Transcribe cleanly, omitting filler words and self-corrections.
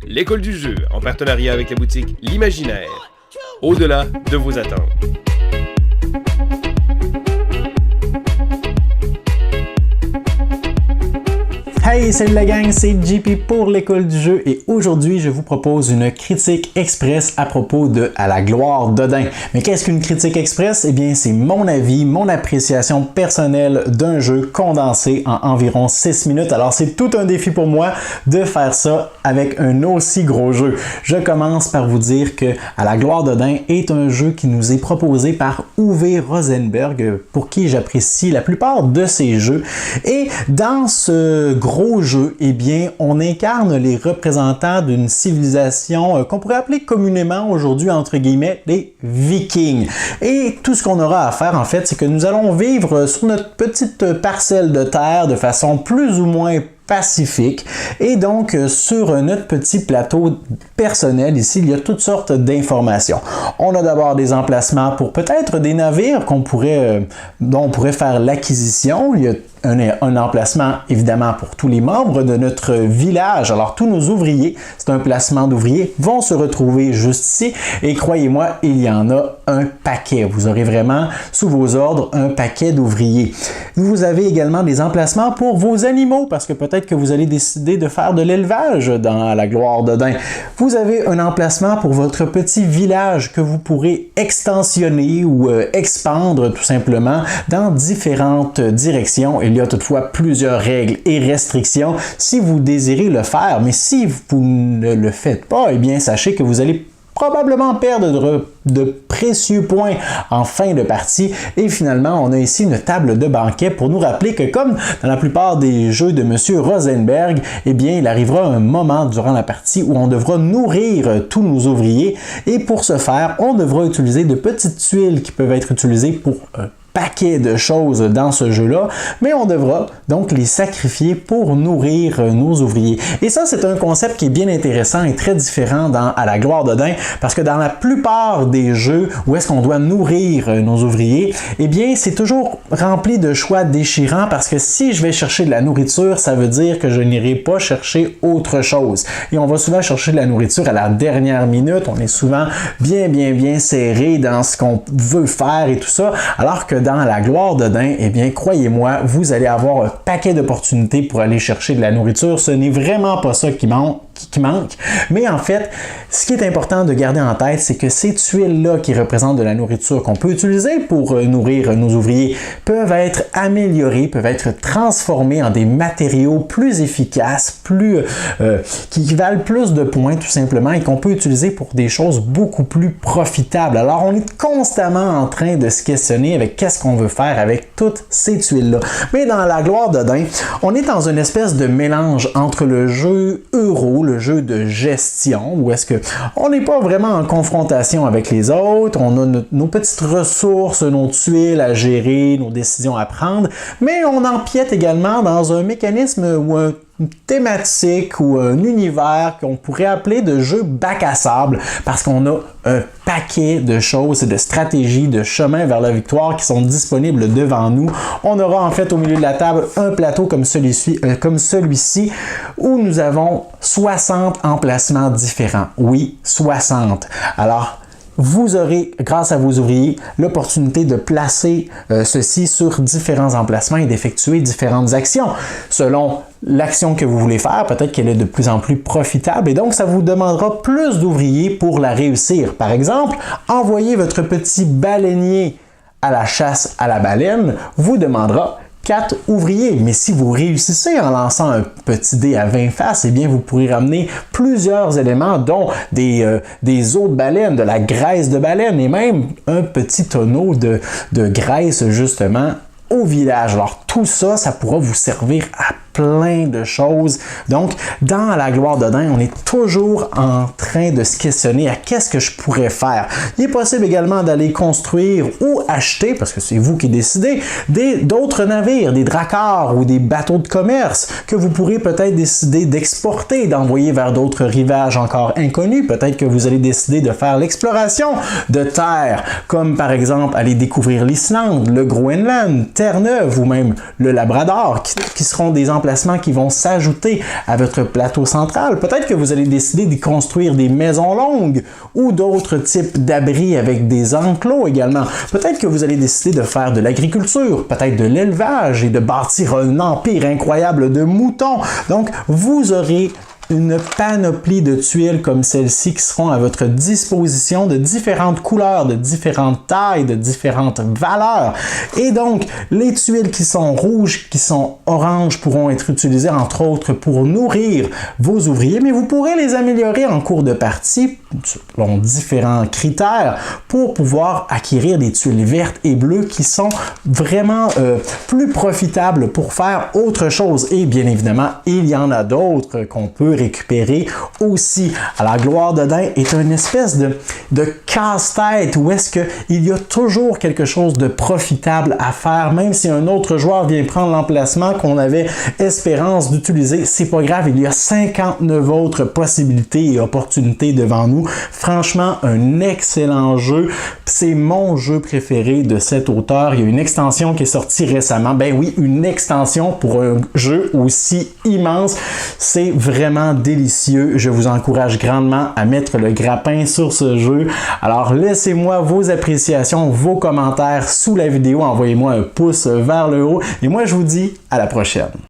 l'école du jeu, en partenariat avec la boutique L'Imaginaire. Au-delà de vos attentes. Hey, salut la gang, c'est JP pour l'école du jeu et aujourd'hui je vous propose une critique express à propos de À la gloire d'Odin. Mais qu'est-ce qu'une critique express? Eh bien c'est mon avis, mon appréciation personnelle d'un jeu condensé en environ 6 minutes. Alors c'est tout un défi pour moi de faire ça avec un aussi gros jeu. Je commence par vous dire que À la gloire d'Odin est un jeu qui nous est proposé par Uwe Rosenberg, pour qui j'apprécie la plupart de ses jeux. Et dans ce gros jeu, eh bien, on incarne les représentants d'une civilisation qu'on pourrait appeler communément aujourd'hui, entre guillemets, les Vikings. Et tout ce qu'on aura à faire, en fait, c'est que nous allons vivre sur notre petite parcelle de terre de façon plus ou moins pacifique. Et donc, sur notre petit plateau personnel, ici, il y a toutes sortes d'informations. On a d'abord des emplacements pour peut-être des navires dont on pourrait faire l'acquisition. Il y a un emplacement, évidemment, pour tous les membres de notre village. Alors, tous nos ouvriers, c'est un placement d'ouvriers, vont se retrouver juste ici. Et croyez-moi, il y en a un paquet. Vous aurez vraiment, sous vos ordres, un paquet d'ouvriers. Vous avez également des emplacements pour vos animaux, parce que peut-être que vous allez décider de faire de l'élevage dans la gloire d'Odin. Vous avez un emplacement pour votre petit village que vous pourrez extensionner ou expandre tout simplement dans différentes directions. Il y a toutefois plusieurs règles et restrictions si vous désirez le faire, mais si vous ne le faites pas, eh bien sachez que vous allez probablement perdre de précieux points en fin de partie. Et finalement, on a ici une table de banquet pour nous rappeler que comme dans la plupart des jeux de M. Rosenberg, eh bien, il arrivera un moment durant la partie où on devra nourrir tous nos ouvriers. Et pour ce faire, on devra utiliser de petites tuiles qui peuvent être utilisées pour paquet de choses dans ce jeu-là, mais on devra donc les sacrifier pour nourrir nos ouvriers. Et ça, c'est un concept qui est bien intéressant et très différent dans À la gloire d'Odin, parce que dans la plupart des jeux où est-ce qu'on doit nourrir nos ouvriers, eh bien, c'est toujours rempli de choix déchirants, parce que si je vais chercher de la nourriture, ça veut dire que je n'irai pas chercher autre chose. Et on va souvent chercher de la nourriture à la dernière minute, on est souvent bien serré dans ce qu'on veut faire et tout ça, alors que dans la gloire d'Odin, eh bien, croyez-moi, vous allez avoir un paquet d'opportunités pour aller chercher de la nourriture. Ce n'est vraiment pas ça qui manque. Mais en fait, ce qui est important de garder en tête, c'est que ces tuiles-là qui représentent de la nourriture qu'on peut utiliser pour nourrir nos ouvriers peuvent être améliorées, peuvent être transformées en des matériaux plus efficaces, qui valent plus de points tout simplement et qu'on peut utiliser pour des choses beaucoup plus profitables. Alors, on est constamment en train de se questionner avec qu'est-ce qu'on veut faire avec toutes ces tuiles-là. Mais dans la gloire d'Odin, on est dans une espèce de mélange entre le jeu euro, le jeu de gestion, où est-ce que on n'est pas vraiment en confrontation avec les autres, on a nos petites ressources, nos tuiles à gérer, nos décisions à prendre, mais on empiète également dans un mécanisme ou une thématique ou un univers qu'on pourrait appeler de jeu bac à sable, parce qu'on a un paquet de choses et de stratégies, de chemins vers la victoire qui sont disponibles devant nous. On aura en fait au milieu de la table un plateau comme celui-ci où nous avons 60 emplacements différents. Oui, 60. Alors, vous aurez, grâce à vos ouvriers, l'opportunité de placer ceci sur différents emplacements et d'effectuer différentes actions. Selon l'action que vous voulez faire, peut-être qu'elle est de plus en plus profitable et donc ça vous demandera plus d'ouvriers pour la réussir. Par exemple, envoyer votre petit baleinier à la chasse à la baleine vous demandera 4 ouvriers. Mais si vous réussissez en lançant un petit dé à 20 faces, eh bien vous pourrez ramener plusieurs éléments, dont des os de baleine, de la graisse de baleine et même un petit tonneau de graisse justement au village. Alors tout ça, ça pourra vous servir à plein de choses. Donc, dans la gloire d'Odin, on est toujours en train de se questionner à qu'est-ce que je pourrais faire. Il est possible également d'aller construire ou acheter, parce que c'est vous qui décidez, d'autres navires, des dracars ou des bateaux de commerce que vous pourrez peut-être décider d'exporter, d'envoyer vers d'autres rivages encore inconnus. Peut-être que vous allez décider de faire l'exploration de terres, comme par exemple aller découvrir l'Islande, le Groenland, Terre-Neuve ou même le Labrador, qui seront des emplacements emplacements qui vont s'ajouter à votre plateau central. Peut-être que vous allez décider de construire des maisons longues ou d'autres types d'abris avec des enclos également. Peut-être que vous allez décider de faire de l'agriculture, peut-être de l'élevage et de bâtir un empire incroyable de moutons. Donc, vous aurez une panoplie de tuiles comme celle-ci qui seront à votre disposition de différentes couleurs, de différentes tailles, de différentes valeurs. Et donc, les tuiles qui sont rouges, qui sont oranges pourront être utilisées entre autres pour nourrir vos ouvriers, mais vous pourrez les améliorer en cours de partie selon différents critères pour pouvoir acquérir des tuiles vertes et bleues qui sont vraiment plus profitables pour faire autre chose. Et bien évidemment, il y en a d'autres qu'on peut récupérer aussi. Alors, Gloire de Dain est une espèce de casse-tête où est-ce qu'il y a toujours quelque chose de profitable à faire, même si un autre joueur vient prendre l'emplacement qu'on avait espérance d'utiliser, c'est pas grave, il y a 59 autres possibilités et opportunités devant nous. Franchement, un excellent jeu. C'est mon jeu préféré de cet auteur. Il y a une extension qui est sortie récemment. Ben oui, une extension pour un jeu aussi immense. C'est vraiment délicieux. Je vous encourage grandement à mettre le grappin sur ce jeu. Alors, laissez-moi vos appréciations, vos commentaires sous la vidéo. Envoyez-moi un pouce vers le haut. Et moi, je vous dis à la prochaine.